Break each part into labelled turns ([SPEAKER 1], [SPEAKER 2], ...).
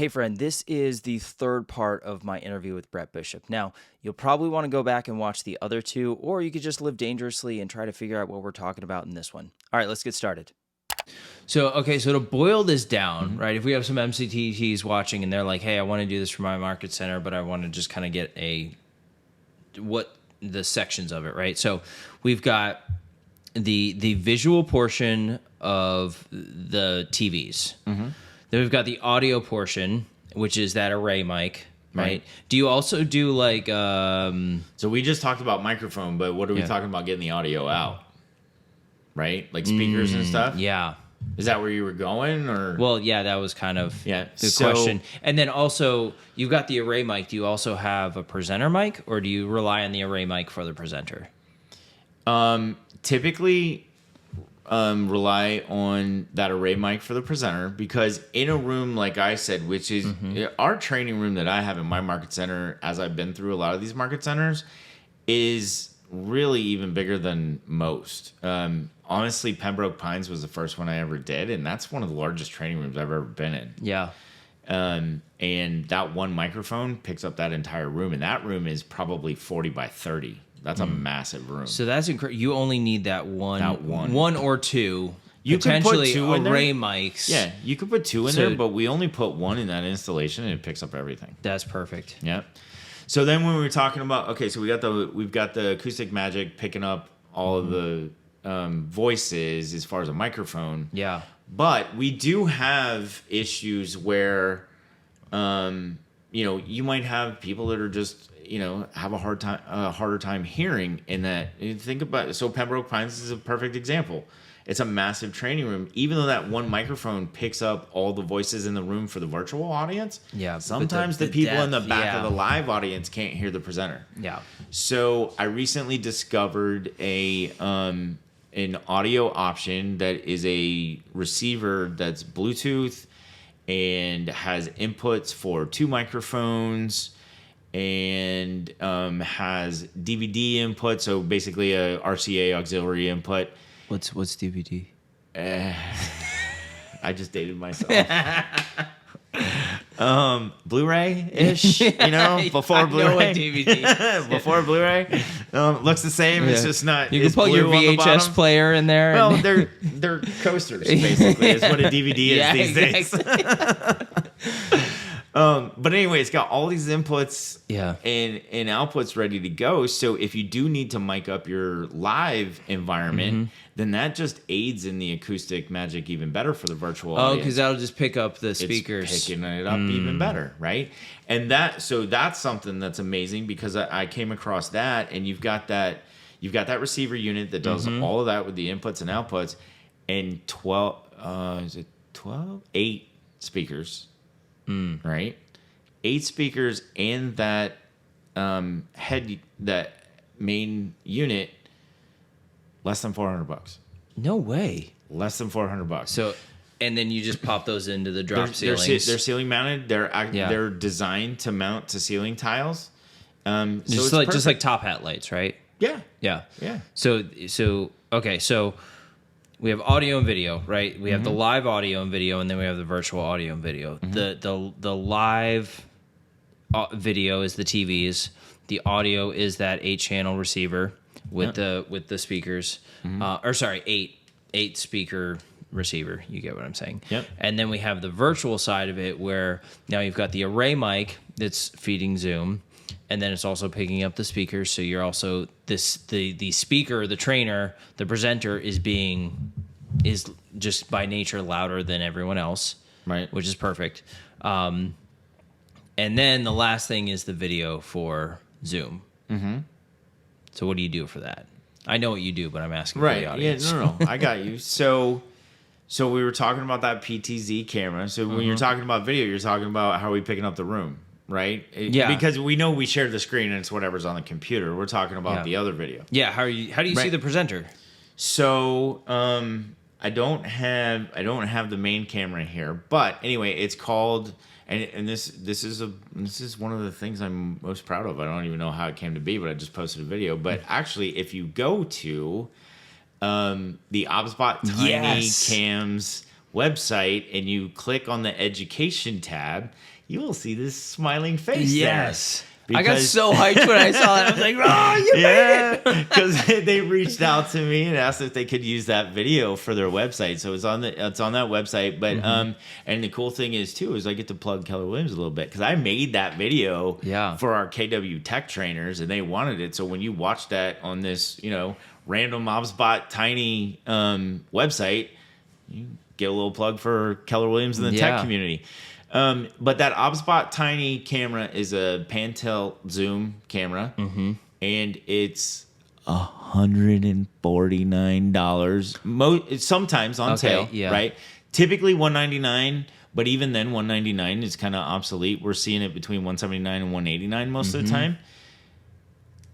[SPEAKER 1] Hey, friend, this is the third part of my interview with Brett Bishop. Now, you'll probably want to go back and watch the other two, or you could just live dangerously and try to figure out what we're talking about in this one. All right, let's get started. So to boil this down, right, if we have some MCTTs watching and they're like, hey, I want to do this for my market center, but I want to just kind of get what the sections of it, right? So we've got the visual portion of the TVs. Then we've got the audio portion, which is that array mic, right? Do you also do like...
[SPEAKER 2] So we just talked about microphone, but what are we talking about getting the audio out? Right? Like speakers and stuff?
[SPEAKER 1] Yeah.
[SPEAKER 2] Is that where you were going? Or
[SPEAKER 1] Well, yeah, that was kind of the
[SPEAKER 2] so-
[SPEAKER 1] question. And then also, you've got the array mic. Do you also have a presenter mic, or do you rely on the array mic for the presenter?
[SPEAKER 2] Typically... rely on that array mic for the presenter, because in a room, like I said, which is our training room that I have in my market center, as I've been through a lot of these market centers, is really even bigger than most. Honestly, Pembroke Pines was the first one I ever did, and that's one of the largest training rooms I've ever been in.
[SPEAKER 1] Yeah.
[SPEAKER 2] And that one microphone picks up that entire room, and that room is probably 40 by 30. That's a massive room.
[SPEAKER 1] So that's incredible. You only need that one or two.
[SPEAKER 2] You could put two in there.
[SPEAKER 1] Array mics.
[SPEAKER 2] Yeah, you could put two in there, but we only put one in that installation, and it picks up everything.
[SPEAKER 1] That's perfect.
[SPEAKER 2] Yeah. So then when we were talking about, so we've got the Acoustic Magic picking up all of the voices as far as a microphone.
[SPEAKER 1] Yeah.
[SPEAKER 2] But we do have issues where, you might have people that are just, have a harder time hearing. In that, think about it. So Pembroke Pines is a perfect example. It's a massive training room. Even though that one microphone picks up all the voices in the room for the virtual audience, sometimes the people in the back of the live audience can't hear the presenter.
[SPEAKER 1] Yeah.
[SPEAKER 2] So I recently discovered an audio option that is a receiver that's Bluetooth and has inputs for 2 microphones and has DVD input, so basically a RCA auxiliary input.
[SPEAKER 1] What's DVD?
[SPEAKER 2] I just dated myself. Blu-ray-ish, before Blu-ray.
[SPEAKER 1] DVD.
[SPEAKER 2] Before Bluray, looks the same. It's just not.
[SPEAKER 1] You can put your VHS player in there.
[SPEAKER 2] Well, they're coasters basically. Is what a DVD is these days. But anyway, it's got all these inputs and outputs ready to go. So if you do need to mic up your live environment, then that just aids in the Acoustic Magic even better for the virtual audience.
[SPEAKER 1] Oh, because that'll just pick up the speakers.
[SPEAKER 2] It's picking it up even better, right? And that's something that's amazing, because I came across that, and you've got that receiver unit that does all of that with the inputs and outputs, and 8 speakers. Right, 8 speakers and that that main unit, less than $400.
[SPEAKER 1] No way.
[SPEAKER 2] Less than $400.
[SPEAKER 1] So, and then you just pop those into the drop ceilings.
[SPEAKER 2] They're ceiling mounted. They're designed to mount to ceiling tiles.
[SPEAKER 1] Just like top hat lights, right?
[SPEAKER 2] Yeah.
[SPEAKER 1] So okay, so we have audio and video, right? We have the live audio and video, and then we have the virtual audio and video. The live video is the TVs. The audio is that 8-channel receiver with the speakers. 8 speaker receiver. You get what I'm saying?
[SPEAKER 2] Yep.
[SPEAKER 1] And then we have the virtual side of it, where now you've got the array mic that's feeding Zoom, and then it's also picking up the speakers. So you're also the speaker, the trainer, the presenter is just by nature louder than everyone else,
[SPEAKER 2] right?
[SPEAKER 1] Which is perfect. And then the last thing is the video for Zoom. So what do you do for that? I know what you do, but I'm asking for the audience.
[SPEAKER 2] Yeah, no, I got you. So we were talking about that PTZ camera. So when you're talking about video, you're talking about how are we picking up the room, right? Because we know we share the screen and it's whatever's on the computer. We're talking about the other video.
[SPEAKER 1] Yeah. How do you see the presenter?
[SPEAKER 2] So I don't have the main camera here, but anyway, it's called. And this is one of the things I'm most proud of. I don't even know how it came to be, but I just posted a video. But actually, if you go to the OBSBot Tiny Cams website and you click on the education tab, you will see this smiling face
[SPEAKER 1] Yes.
[SPEAKER 2] there.
[SPEAKER 1] I got so hyped when I saw that. I was like, oh, you made it.
[SPEAKER 2] Because they reached out to me and asked if they could use that video for their website. So it's on that website. But and the cool thing is too is I get to plug Keller Williams a little bit because I made that video for our KW Tech trainers and they wanted it. So when you watch that on this, random MobsBot tiny website, you get a little plug for Keller Williams and the tech community. But that OBSBot tiny camera is a pan-tilt zoom camera, and it's $149. Sometimes on sale, right? Typically $199, but even then $199 is kind of obsolete. We're seeing it between $179 and $189 most of the time.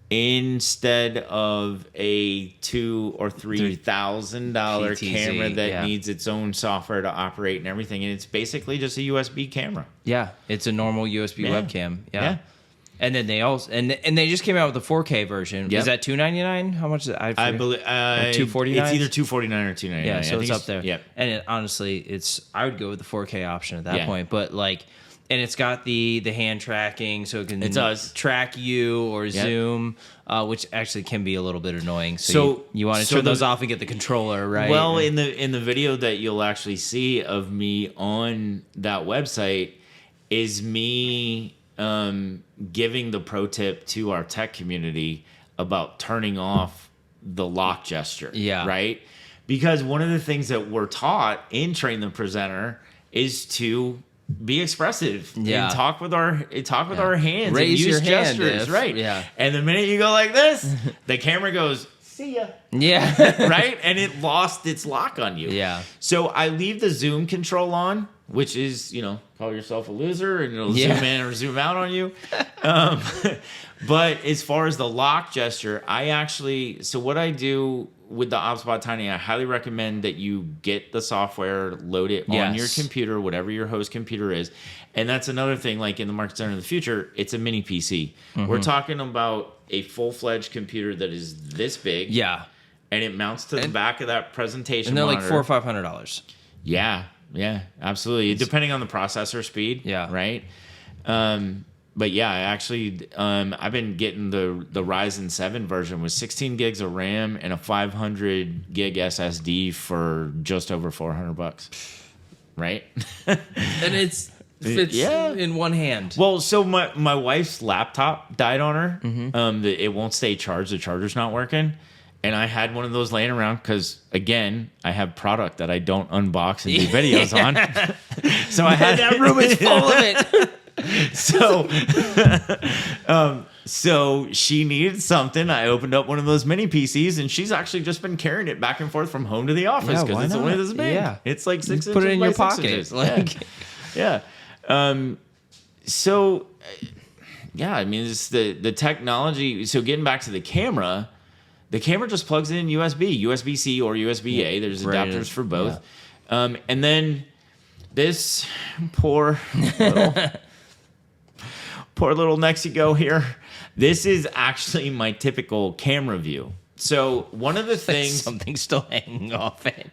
[SPEAKER 2] Instead of a $2,000 or $3,000 camera that needs its own software to operate and everything, and it's basically just a USB camera.
[SPEAKER 1] Yeah, it's a normal USB webcam. Yeah. And then they also and they just came out with the 4K version. Is that $299? How much is it?
[SPEAKER 2] I believe $249. It's either $249 or $299.
[SPEAKER 1] Yeah, so it's up there.
[SPEAKER 2] Yep.
[SPEAKER 1] And honestly, I would go with the 4K option at that point. But and it's got the hand tracking, so it can track you or zoom, which actually can be a little bit annoying. So you want to turn those off and get the controller, right?
[SPEAKER 2] Well, in the video that you'll actually see of me on that website is me giving the pro tip to our tech community about turning off the lock gesture. Yeah. Right? Because one of the things that we're taught in Train the Presenter is to be expressive and talk with our hands.
[SPEAKER 1] Raise
[SPEAKER 2] and use
[SPEAKER 1] your
[SPEAKER 2] gestures,
[SPEAKER 1] hand
[SPEAKER 2] right? Yeah. And the minute you go like this, the camera goes, "See ya."
[SPEAKER 1] Yeah.
[SPEAKER 2] Right? And it lost its lock on you.
[SPEAKER 1] Yeah.
[SPEAKER 2] So I leave the zoom control on, which is, call yourself a loser and it'll zoom in or zoom out on you. But as far as the lock gesture, so what I do with the OBSBot Tiny, I highly recommend that you get the software, load it on your computer, whatever your host computer is. And that's another thing, like in the Market Center of the future, it's a mini PC. We're talking about a full-fledged computer that is this big. Yeah. And it mounts to the back of that presentation
[SPEAKER 1] monitor. And they're
[SPEAKER 2] monitor.
[SPEAKER 1] like $400 or $500.
[SPEAKER 2] Yeah, absolutely. Depending on the processor speed. Yeah. Right? But yeah, actually, I've been getting the Ryzen 7 version with 16 gigs of RAM and a 500 gig SSD for just over $400. Right?
[SPEAKER 1] And it fits in one hand.
[SPEAKER 2] Well, so my wife's laptop died on her. It won't stay charged. The charger's not working. And I had one of those laying around because, again, I have product that I don't unbox and do videos on. So I had
[SPEAKER 1] that room is full of it.
[SPEAKER 2] So she needed something. I opened up one of those mini PCs, and she's actually just been carrying it back and forth from home to the office because it's only this big. Yeah. It's like 6 inches.
[SPEAKER 1] Put it in your pocket.
[SPEAKER 2] Yeah. So, I mean, it's the technology. So getting back to the camera just plugs in USB-C or USB-A. There's adapters for both. Yeah. And then this poor little Nexigo here. This is actually my typical camera view. So one of the things,
[SPEAKER 1] something's still hanging off it.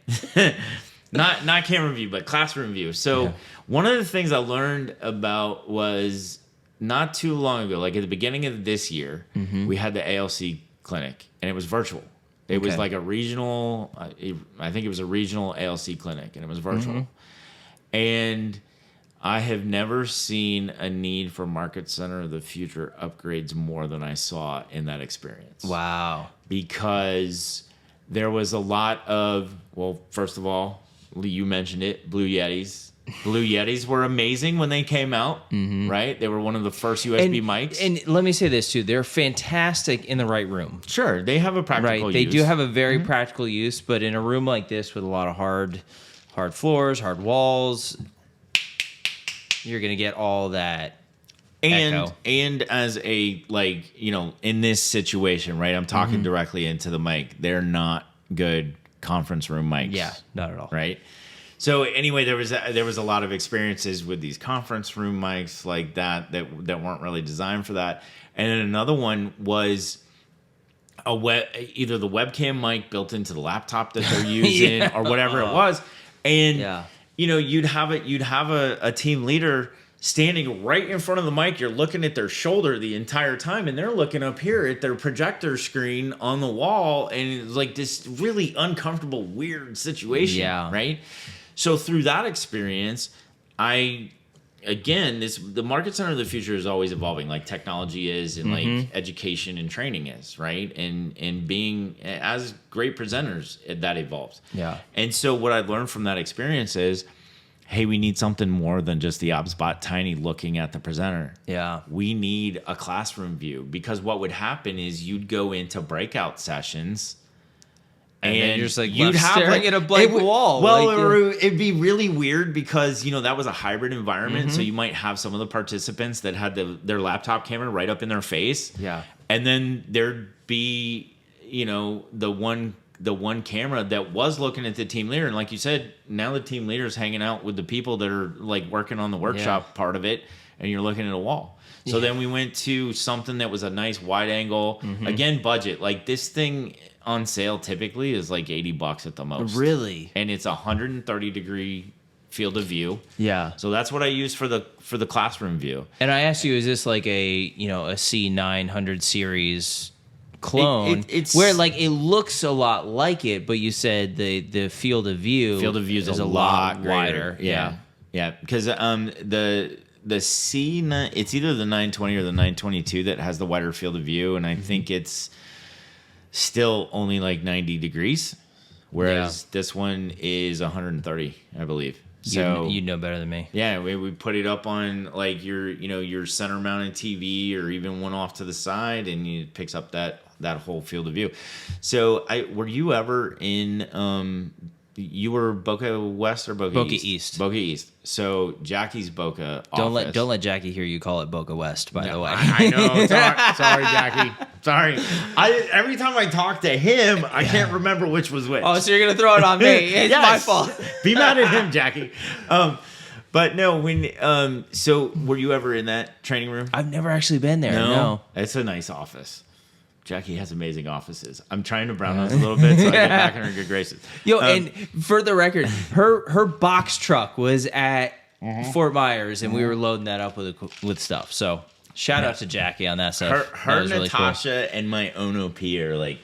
[SPEAKER 2] not camera view, but classroom view. So one of the things I learned about was not too long ago, like at the beginning of this year, we had the ALC clinic, and it was virtual. It was like a regional, I think it was a regional ALC clinic, and it was virtual. And I have never seen a need for Market Center of the Future upgrades more than I saw in that experience.
[SPEAKER 1] Wow.
[SPEAKER 2] Because there was a lot of, well, first of all, you mentioned it, Blue Yetis. Blue Yetis were amazing when they came out, right? They were one of the first USB mics.
[SPEAKER 1] And let me say this, too. They're fantastic in the right room.
[SPEAKER 2] Sure. They have a practical use.
[SPEAKER 1] They do have a very practical use, but in a room like this with a lot of hard floors, hard walls, you're going to get all that echo.
[SPEAKER 2] And as a, in this situation, right, I'm talking directly into the mic. They're not good conference room mics.
[SPEAKER 1] Yeah, not at all.
[SPEAKER 2] Right? So anyway, there was a lot of experiences with these conference room mics like that weren't really designed for that. And then another one was either the webcam mic built into the laptop that they're using or whatever it was. And
[SPEAKER 1] Yeah.
[SPEAKER 2] you'd have a team leader standing right in front of the mic. You're looking at their shoulder the entire time, and they're looking up here at their projector screen on the wall, and it's like this really uncomfortable, weird situation.
[SPEAKER 1] Yeah.
[SPEAKER 2] Right. So through that experience, the market center of the future is always evolving, like technology is, and like education and training is, right? And being as great presenters, that evolves.
[SPEAKER 1] Yeah.
[SPEAKER 2] And so what I learned from that experience is, hey, we need something more than just the ObsBot tiny looking at the presenter.
[SPEAKER 1] Yeah.
[SPEAKER 2] We need a classroom view, because what would happen is you'd go into breakout sessions.
[SPEAKER 1] And then you're just like staring at a blank wall.
[SPEAKER 2] Well, it'd be really weird because, that was a hybrid environment. So you might have some of the participants that had their laptop camera right up in their face.
[SPEAKER 1] Yeah.
[SPEAKER 2] And then there'd be, the one camera that was looking at the team leader. And like you said, now the team leader is hanging out with the people that are like working on the workshop part of it. And you're looking at a wall. So then we went to something that was a nice wide angle. Again, budget. Like this thing on sale typically is like $80 at the most.
[SPEAKER 1] Really?
[SPEAKER 2] And it's 130-degree field of view.
[SPEAKER 1] Yeah.
[SPEAKER 2] So that's what I use for the classroom view.
[SPEAKER 1] And I asked you, is this like a C900 series clone?
[SPEAKER 2] It's
[SPEAKER 1] where like it looks a lot like it, but you said the field of view
[SPEAKER 2] is a lot
[SPEAKER 1] wider.
[SPEAKER 2] Yeah. Because the C9, it's either the 920 or the 922 that has the wider field of view, and I think it's still only like 90 degrees, whereas this one is 130, I believe. So
[SPEAKER 1] you know better than me.
[SPEAKER 2] Yeah, we put it up on like your center mounted TV or even one off to the side, and it picks up that whole field of view. So were you ever in you were Boca West or Boca East? Boca East. So Jackie's Boca office.
[SPEAKER 1] Don't let Jackie hear you call it Boca West, by the way.
[SPEAKER 2] I know. Sorry, Jackie. Sorry. Every time I talk to him, I can't remember which was which.
[SPEAKER 1] Oh, so you're gonna throw it on me? It's my fault.
[SPEAKER 2] Be mad at him, Jackie. But no, so were you ever in that training room?
[SPEAKER 1] I've never actually been there. No.
[SPEAKER 2] It's a nice office. Jackie has amazing offices. I'm trying to brown nose a little bit so I get back in her good graces.
[SPEAKER 1] Yo, and for the record, her box truck was at Fort Myers, and we were loading that up with stuff. So shout out to Jackie on that stuff.
[SPEAKER 2] Her
[SPEAKER 1] that
[SPEAKER 2] Natasha,
[SPEAKER 1] really cool.
[SPEAKER 2] and my own OP are like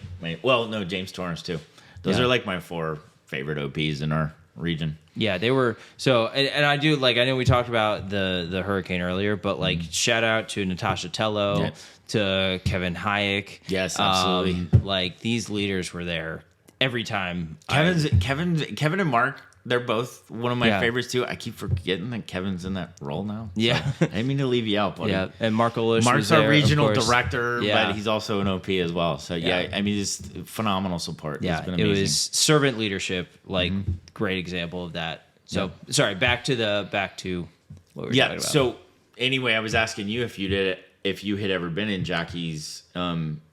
[SPEAKER 2] James Torrance too. Those are like my 4 favorite OPs in our region.
[SPEAKER 1] Yeah, they were. So, and I do I know we talked about the hurricane earlier, but like shout out to Natasha Tello.
[SPEAKER 2] Yeah.
[SPEAKER 1] To Kevin Hayek.
[SPEAKER 2] Yes, absolutely.
[SPEAKER 1] Like these leaders were there every time.
[SPEAKER 2] Kevin and Mark, they're both one of my favorites too. I keep forgetting that Kevin's in that role now.
[SPEAKER 1] Yeah.
[SPEAKER 2] So I didn't mean to leave you out, buddy.
[SPEAKER 1] Yeah. And Mark Olish
[SPEAKER 2] Mark's our regional director,
[SPEAKER 1] yeah.
[SPEAKER 2] but he's also an OP as well. So I mean, just phenomenal support.
[SPEAKER 1] Yeah.
[SPEAKER 2] It's been amazing.
[SPEAKER 1] It was servant leadership, like great example of that. So sorry, back to what we were talking about.
[SPEAKER 2] So anyway, I was asking you if you had ever been in Jackie's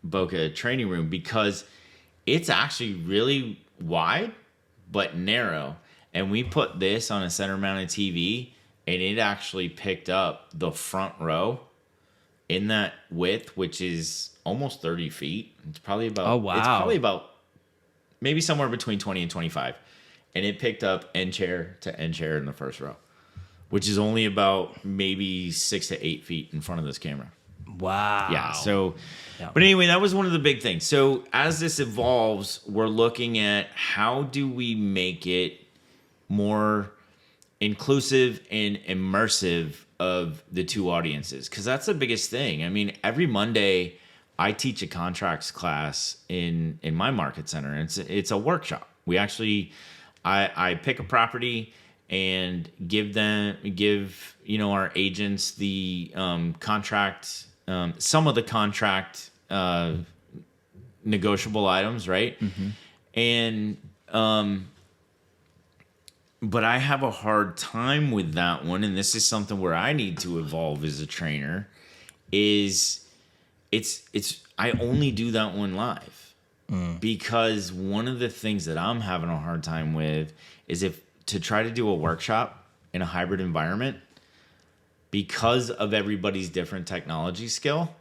[SPEAKER 2] Boca training room, because it's actually really wide but narrow. And we put this on a center mounted TV, and it actually picked up the front row in that width, which is almost 30 feet. It's probably about, It's probably about maybe somewhere between 20 and 25. And it picked up end chair to end chair in the first row, which is only about maybe 6 to 8 feet in front of this camera.
[SPEAKER 1] Wow.
[SPEAKER 2] Yeah. So, but anyway, that was one of the big things. So as this evolves, we're looking at how do we make it more inclusive and immersive of the two audiences? Because that's the biggest thing. I mean, every Monday I teach a contracts class in my market center. It's a workshop. We actually, I pick a property and give our agents the contract. Some of the contract negotiable items, right? Mm-hmm. And but I have a hard time with that one, and this is something where I need to evolve as a trainer. I only do that one live because one of the things that I'm having a hard time with is to try to do a workshop in a hybrid environment. Because of everybody's different technology skill,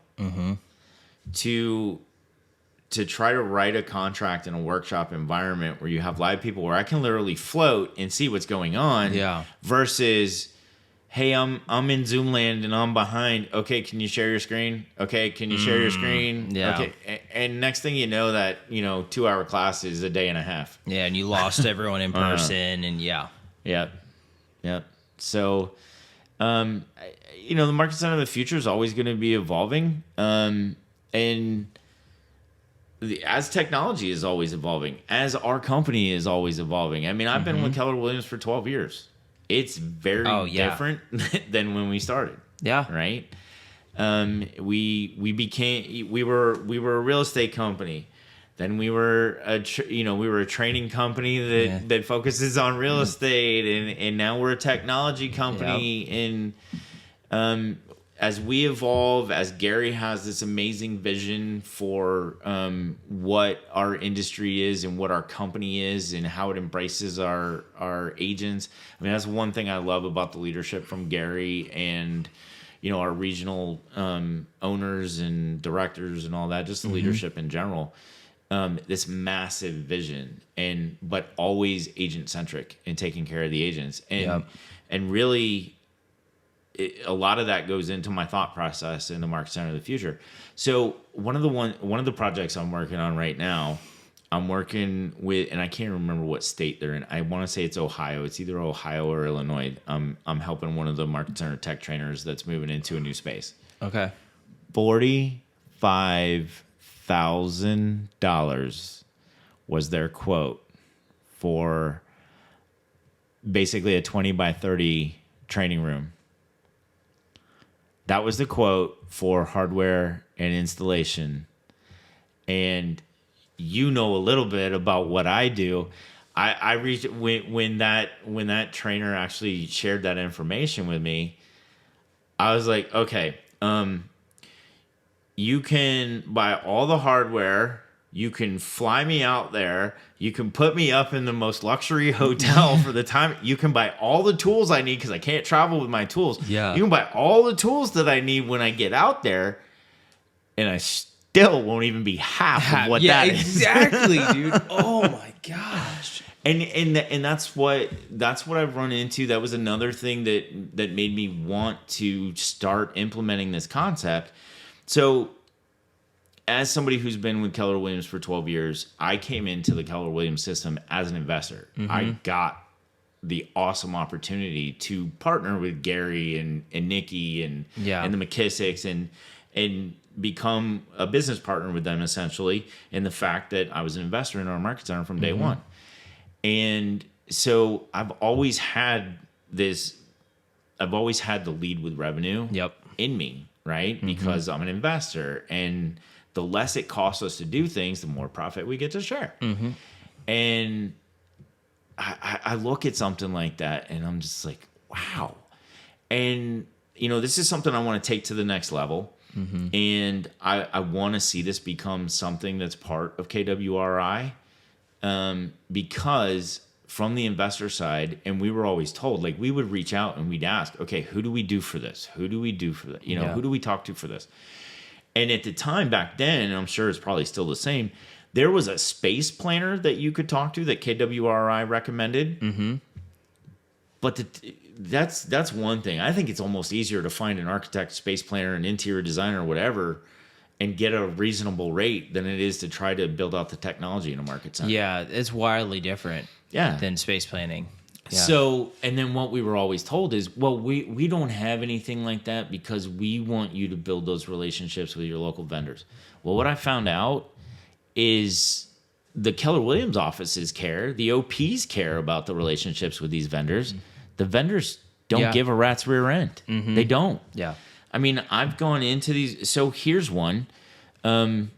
[SPEAKER 2] to to try to write a contract in a workshop environment where you have live people where I can literally float and see what's going on.
[SPEAKER 1] Yeah.
[SPEAKER 2] Versus, hey, I'm in Zoom land and I'm behind. Okay, can you share your screen? Okay, can you share your screen?
[SPEAKER 1] Yeah.
[SPEAKER 2] Okay, and next thing you know, that 2-hour class is a day and a half.
[SPEAKER 1] Yeah, and you lost everyone in person, and
[SPEAKER 2] Yeah. So, the market center of the future is always going to be evolving, and as technology is always evolving, as our company is always evolving. I mean, I've been with Keller Williams for 12 years. It's very different than when we started.
[SPEAKER 1] Yeah.
[SPEAKER 2] Right. We were a real estate company. Then we were a training company that focuses on real estate, and now we're a technology company. And as we evolve, as Gary has this amazing vision for what our industry is and what our company is and how it embraces our agents. I mean, that's one thing I love about the leadership from Gary and our regional owners and directors and all that, just the leadership in general. This massive vision, but always agent centric and taking care of the agents, and really, a lot of that goes into my thought process in the market center of the future. So one of the projects I'm working on right now, I'm working with, and I can't remember what state they're in. I want to say it's Ohio. It's either Ohio or Illinois. I'm helping one of the market center tech trainers that's moving into a new space.
[SPEAKER 1] Okay.
[SPEAKER 2] $45,000 was their quote for basically a 20 by 30 training room. That was the quote for hardware and installation. And a little bit about what I do. I reached when that trainer actually shared that information with me. I was like, okay, you can buy all the hardware. You can fly me out there. You can put me up in the most luxury hotel for the time. You can buy all the tools I need because I can't travel with my tools.
[SPEAKER 1] Yeah.
[SPEAKER 2] You can buy all the tools that I need when I get out there, and I still won't even be half of what that is.
[SPEAKER 1] Exactly, dude. Oh my gosh.
[SPEAKER 2] And that's what I've run into. That was another thing that made me want to start implementing this concept. So, as somebody who's been with Keller Williams for 12 years, I came into the Keller Williams system as an investor. I got the awesome opportunity to partner with Gary and Nikki and the McKissicks and become a business partner with them, essentially, in the fact that I was an investor in our market center from day one. And so I've always had the lead with revenue in me, right? Because I'm an investor, and the less it costs us to do things, the more profit we get to share. And I look at something like that and I'm just like, wow. And, this is something I want to take to the next level. And I want to see this become something that's part of KWRI, because from the investor side, and we were always told, like, we would reach out and we'd ask, okay, who do we do for this? Who do we do for that? Who do we talk to for this? And at the time back then, and I'm sure it's probably still the same, there was a space planner that you could talk to that KWRI recommended. But that's one thing. I think it's almost easier to find an architect, space planner, an interior designer, or whatever, and get a reasonable rate than it is to try to build out the technology in a market center.
[SPEAKER 1] Yeah, it's wildly different than space planning. Yeah.
[SPEAKER 2] So, and then what we were always told is, well, we don't have anything like that because we want you to build those relationships with your local vendors. Well, what I found out is the Keller Williams offices care, the OPs care about the relationships with these vendors. The vendors don't give a rat's rear end. They don't.
[SPEAKER 1] Yeah.
[SPEAKER 2] I mean, I've gone into these. So here's one. One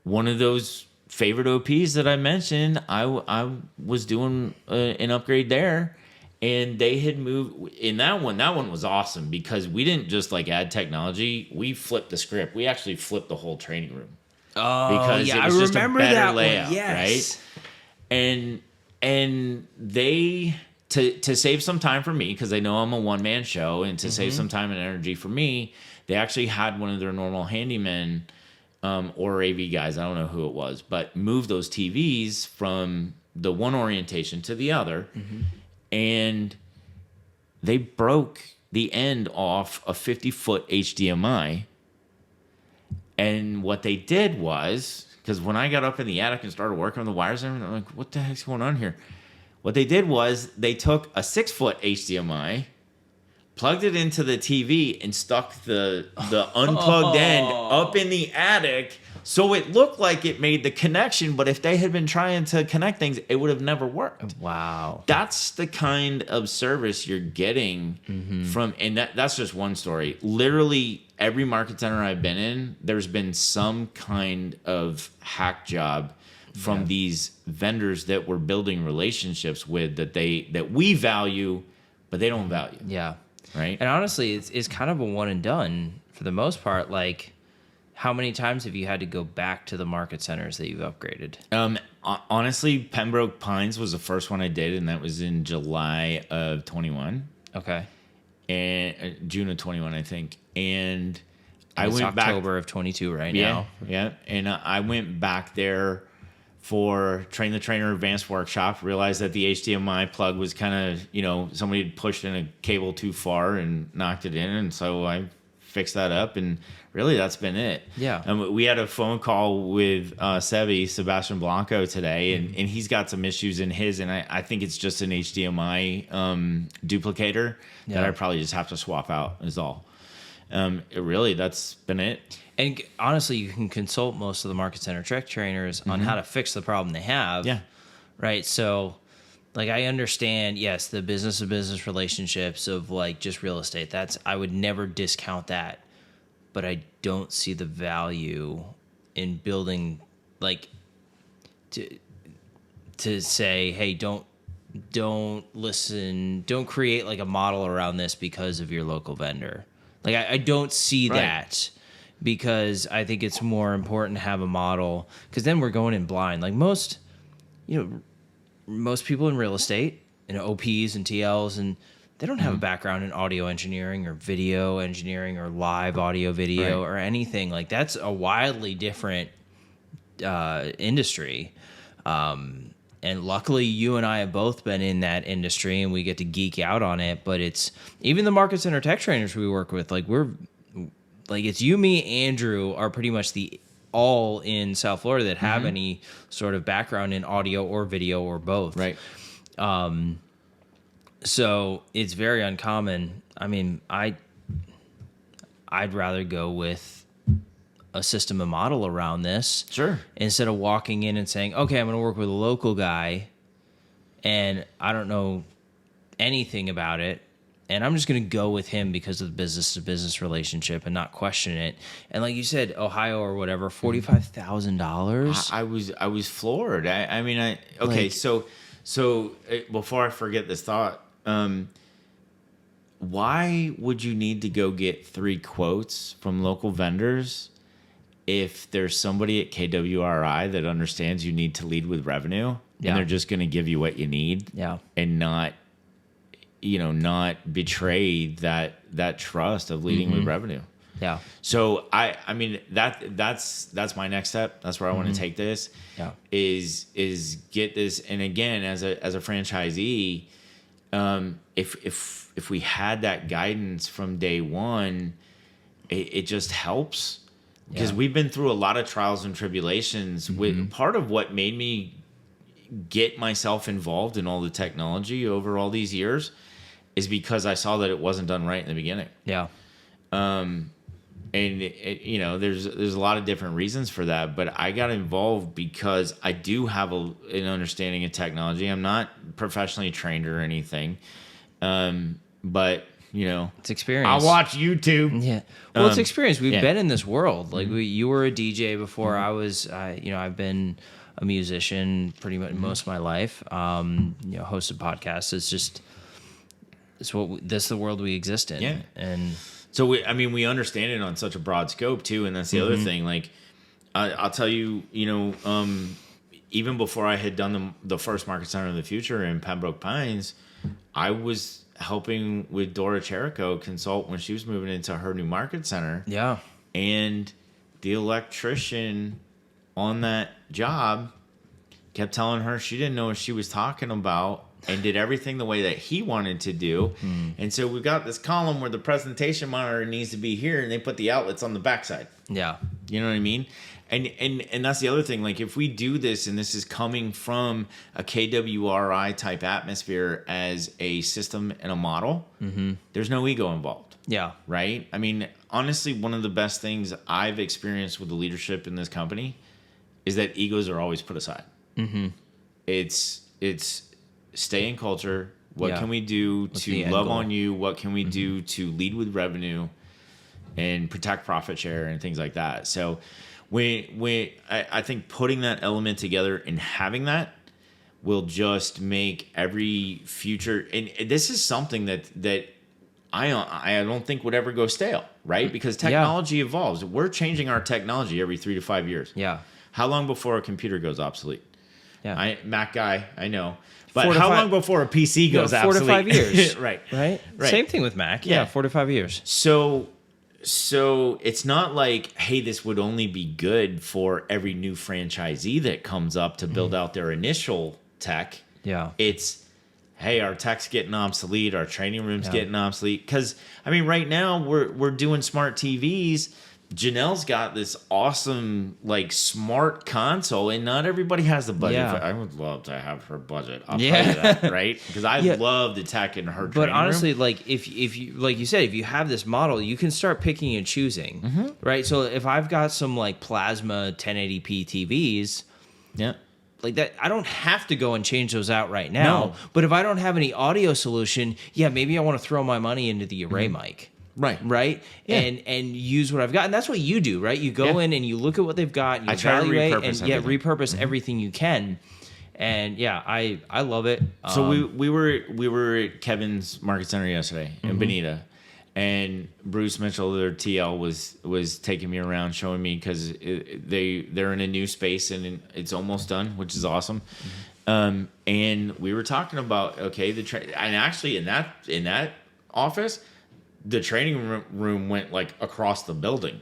[SPEAKER 2] of those favorite OPs that I mentioned, I was doing an upgrade there, and they had moved in that one. That one was awesome because we didn't just like add technology. We flipped the script. We actually flipped the whole training room.
[SPEAKER 1] Oh,
[SPEAKER 2] because
[SPEAKER 1] yeah,
[SPEAKER 2] it was
[SPEAKER 1] I
[SPEAKER 2] just
[SPEAKER 1] remember
[SPEAKER 2] a better
[SPEAKER 1] that
[SPEAKER 2] layout,
[SPEAKER 1] one. Yes.
[SPEAKER 2] Right? And they to save some time for me, because they know I'm a one-man show, and to save some time and energy for me, they actually had one of their normal handymen or AV guys, I don't know who it was, but moved those TVs from the one orientation to the other, and they broke the end off a 50-foot HDMI. And what they did was, because when I got up in the attic and started working on the wires and everything, I'm like, what the heck's going on here? What they did was they took a 6-foot HDMI, plugged it into the TV, and stuck the unplugged end up in the attic, so it looked like it made the connection. But if they had been trying to connect things, it would have never worked.
[SPEAKER 1] Wow.
[SPEAKER 2] That's the kind of service you're getting from, and that's just one story. Literally every market center I've been in, there's been some kind of hack job from these vendors that we're building relationships with that we value, but they don't value.
[SPEAKER 1] Yeah.
[SPEAKER 2] Right.
[SPEAKER 1] And honestly, it's kind of a one and done for the most part. Like, how many times have you had to go back to the market centers that you've upgraded?
[SPEAKER 2] Honestly, Pembroke Pines was the first one I did, and that was in July of 21.
[SPEAKER 1] Okay.
[SPEAKER 2] And June of 21, I think. And I
[SPEAKER 1] It's
[SPEAKER 2] went
[SPEAKER 1] October
[SPEAKER 2] back
[SPEAKER 1] of 22 right
[SPEAKER 2] yeah,
[SPEAKER 1] now.
[SPEAKER 2] Yeah. And I went back there for Train the Trainer Advanced Workshop, realized that the HDMI plug was kind of, somebody had pushed in a cable too far and knocked it in. And so I fixed that up, and really that's been it.
[SPEAKER 1] Yeah.
[SPEAKER 2] We had a phone call with Sebastian Blanco today, and he's got some issues in his, and I think it's just an HDMI duplicator that I probably just have to swap out is all. That's been it.
[SPEAKER 1] And honestly, you can consult most of the market center tech trainers on how to fix the problem they have.
[SPEAKER 2] Yeah.
[SPEAKER 1] Right. So, like, I understand, yes, the business to business relationships of like just real estate. I would never discount that, but I don't see the value in building, like, to say, hey, don't listen, don't create like a model around this because of your local vendor. Like, I don't see that, because I think it's more important to have a model, because then we're going in blind. Like most people in real estate, OPs and TLs, and they don't have a background in audio engineering or video engineering or live audio video or anything. Like, that's a wildly different industry. And luckily, you and I have both been in that industry, and we get to geek out on it. But it's even the market center tech trainers we work with. Like, it's you, me, Andrew are pretty much the all in South Florida that have any sort of background in audio or video or both.
[SPEAKER 2] Right.
[SPEAKER 1] So it's very uncommon. I mean, I'd rather go with a system and model around this.
[SPEAKER 2] Sure.
[SPEAKER 1] Instead of walking in and saying, okay, I'm going to work with a local guy and I don't know anything about it, and I'm just going to go with him because of the business to business relationship and not question it. And like you said, Ohio or whatever, $45,000.
[SPEAKER 2] I was floored. So before I forget this thought, why would you need to go get 3 quotes from local vendors if there's somebody at KWRI that understands you need to lead with revenue, and they're just going to give you what you need, and not betray that trust of leading with revenue.
[SPEAKER 1] Yeah.
[SPEAKER 2] So I mean that's my next step. That's where I want to take this.
[SPEAKER 1] Yeah.
[SPEAKER 2] Is get this, and again, as a franchisee, if we had that guidance from day one, it just helps. Because we've been through a lot of trials and tribulations. With part of what made me get myself involved in all the technology over all these years is because I saw that it wasn't done right in the beginning.
[SPEAKER 1] Yeah.
[SPEAKER 2] And there's a lot of different reasons for that, but I got involved because I do have an understanding of technology. I'm not professionally trained or anything, but
[SPEAKER 1] it's experience.
[SPEAKER 2] I watch YouTube.
[SPEAKER 1] Yeah. Well, it's experience. We've been in this world. Like you were a DJ before I was. I've been a musician pretty much most of my life. Hosted podcasts. This is the world we exist in.
[SPEAKER 2] Yeah.
[SPEAKER 1] And
[SPEAKER 2] so we understand it on such a broad scope too, and that's the other thing. Like I'll tell you, even before I had done the first market center of the future in Pembroke Pines, I was helping with Dora Cherico consult when she was moving into her new market center.
[SPEAKER 1] Yeah.
[SPEAKER 2] And the electrician on that job kept telling her she didn't know what she was talking about and did everything the way that he wanted to do. And so we've got this column where the presentation monitor needs to be here, and they put the outlets on the backside.
[SPEAKER 1] Yeah.
[SPEAKER 2] You know what I mean? And that's the other thing. Like, if we do this, and this is coming from a KWRI type atmosphere as a system and a model, there's no ego involved.
[SPEAKER 1] Yeah.
[SPEAKER 2] Right? I mean, honestly, one of the best things I've experienced with the leadership in this company is that egos are always put aside. It's stay in culture. What can we do to love on you? What can we do to lead with revenue and protect profit share and things like that? So I think putting that element together and having that will just make every future, and this is something that I don't think would ever go stale, right? Because technology evolves. We're changing our technology every 3 to 5 years.
[SPEAKER 1] Yeah.
[SPEAKER 2] How long before a computer goes obsolete?
[SPEAKER 1] Yeah.
[SPEAKER 2] Mac guy, I know. But how long before a PC goes obsolete?
[SPEAKER 1] 4 to 5 years.
[SPEAKER 2] Right.
[SPEAKER 1] Same thing with Mac. Yeah, 4 to 5 years.
[SPEAKER 2] So it's not like, hey, this would only be good for every new franchisee that comes up to build out their initial tech.
[SPEAKER 1] Yeah.
[SPEAKER 2] It's, hey, our tech's getting obsolete, our training room's getting obsolete. Because, I mean, right now we're doing smart TVs. Janelle's got this awesome, like, smart console, and not everybody has the budget.
[SPEAKER 1] Yeah.
[SPEAKER 2] I would love to have her budget. I'll tell you that, right? Because I love the tech in her training
[SPEAKER 1] But honestly,
[SPEAKER 2] room.
[SPEAKER 1] like, if you, like you said, if you have this model, you can start picking and choosing, right? So if I've got some, like, plasma 1080p TVs, like that, I don't have to go and change those out right now.
[SPEAKER 2] No.
[SPEAKER 1] But if I don't have any audio solution, maybe I want to throw my money into the array mic. Right?
[SPEAKER 2] Yeah.
[SPEAKER 1] And use what I've got. And that's what you do, right? You go in and you look at what they've got, you evaluate, and repurpose everything you can. And I love it.
[SPEAKER 2] So we were at Kevin's Market Center yesterday in Bonita, and Bruce Mitchell, their TL, was taking me around, showing me, because they're in a new space and it's almost done, which is awesome. And we were talking about, okay, and actually in that office, the training room went, like, across the building,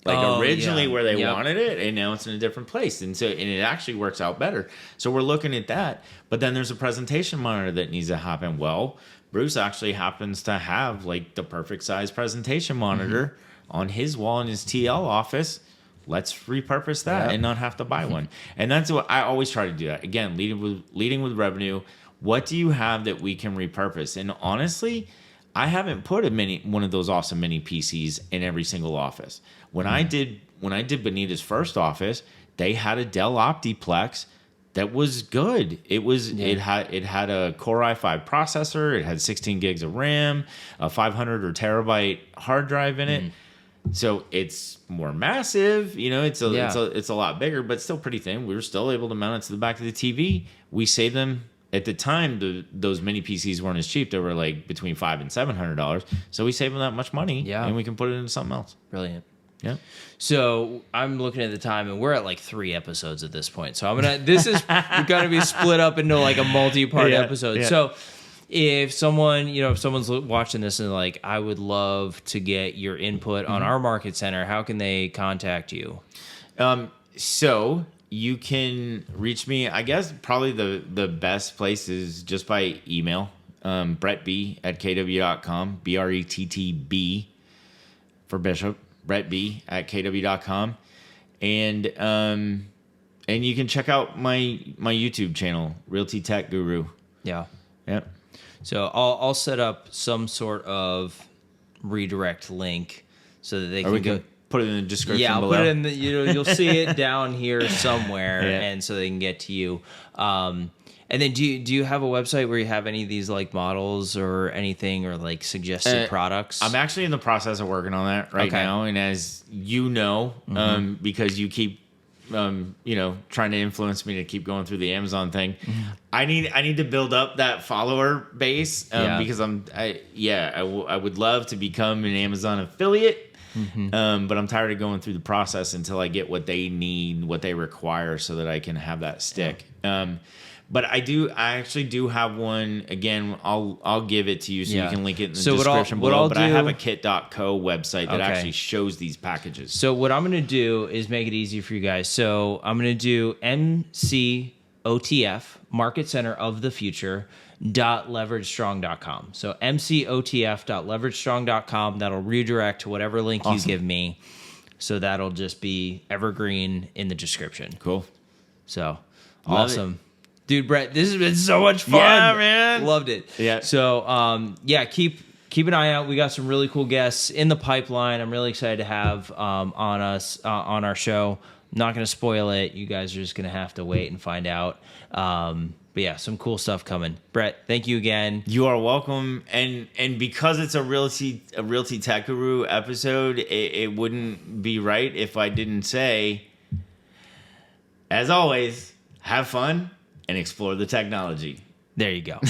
[SPEAKER 2] like originally where they wanted it, and now it's in a different place, and it actually works out better. So we're looking at that, but then there's a presentation monitor that needs to happen. Well, Bruce actually happens to have, like, the perfect size presentation monitor on his wall in his TL office. Let's repurpose that and not have to buy one. And that's what I always try to do. That again, leading with revenue. What do you have that we can repurpose? And honestly, I haven't put one of those awesome mini PCs in every single office. When I did Bonita's first office, they had a Dell Optiplex that was good. It had a Core i5 processor. It had 16 gigs of RAM, a 500 or terabyte hard drive in it. So it's more massive. It's a lot bigger, but still pretty thin. We were still able to mount it to the back of the TV. We saved them. At the time, those mini PCs weren't as cheap. They were, like, between $500 and $700. So we save them that much money, and we can put it into something else.
[SPEAKER 1] Brilliant.
[SPEAKER 2] Yeah.
[SPEAKER 1] So I'm looking at the time, and we're at, like, 3 episodes at this point. So this is going to be split up into, like, a multi-part episode. Yeah. So if someone's watching this and, like, I would love to get your input on our market center, how can they contact you?
[SPEAKER 2] So you can reach me, I guess probably the best place is just by email, brettb@kw.com, BRETTB for Bishop, brettb@kw.com. And you can check out my YouTube channel, Realty Tech Guru.
[SPEAKER 1] Yeah.
[SPEAKER 2] Yep.
[SPEAKER 1] So I'll set up some sort of redirect link so that they can go.
[SPEAKER 2] Put it in the description below.
[SPEAKER 1] Yeah, I'll put it in the, you'll see it down here somewhere, and so they can get to you. And then do you have a website where you have any of these, like, models or anything, or, like, suggested products?
[SPEAKER 2] I'm actually in the process of working on that right now, and as you know, because you keep trying to influence me to keep going through the Amazon thing, I need to build up that follower base, because I would love to become an Amazon affiliate. But I'm tired of going through the process until I get what they need, what they require, so that I can have that stick. But I actually do have one. Again, I'll give it to you so you can link it in the description
[SPEAKER 1] what
[SPEAKER 2] below.
[SPEAKER 1] I'll
[SPEAKER 2] But
[SPEAKER 1] do,
[SPEAKER 2] I have a kit.co website that actually shows these packages.
[SPEAKER 1] So what I'm going to do is make it easy for you guys. So I'm going to do MCOTF, Market Center of the Future, .leveragestrong.com. So mcotf.leveragestrong.com. That'll redirect to whatever link you give me. So that'll just be evergreen in the description.
[SPEAKER 2] Cool.
[SPEAKER 1] So
[SPEAKER 2] Love
[SPEAKER 1] awesome.
[SPEAKER 2] it.
[SPEAKER 1] Dude, Brett, this has been so much fun.
[SPEAKER 2] Yeah, man.
[SPEAKER 1] Loved it.
[SPEAKER 2] Yeah.
[SPEAKER 1] So, keep an eye out. We got some really cool guests in the pipeline. I'm really excited to have on our show. I'm not going to spoil it. You guys are just going to have to wait and find out. But yeah, some cool stuff coming. Brett, thank you again.
[SPEAKER 2] You are welcome. And because it's a Realty Tech Guru episode, it wouldn't be right if I didn't say, as always, have fun and explore the technology.
[SPEAKER 1] There you go.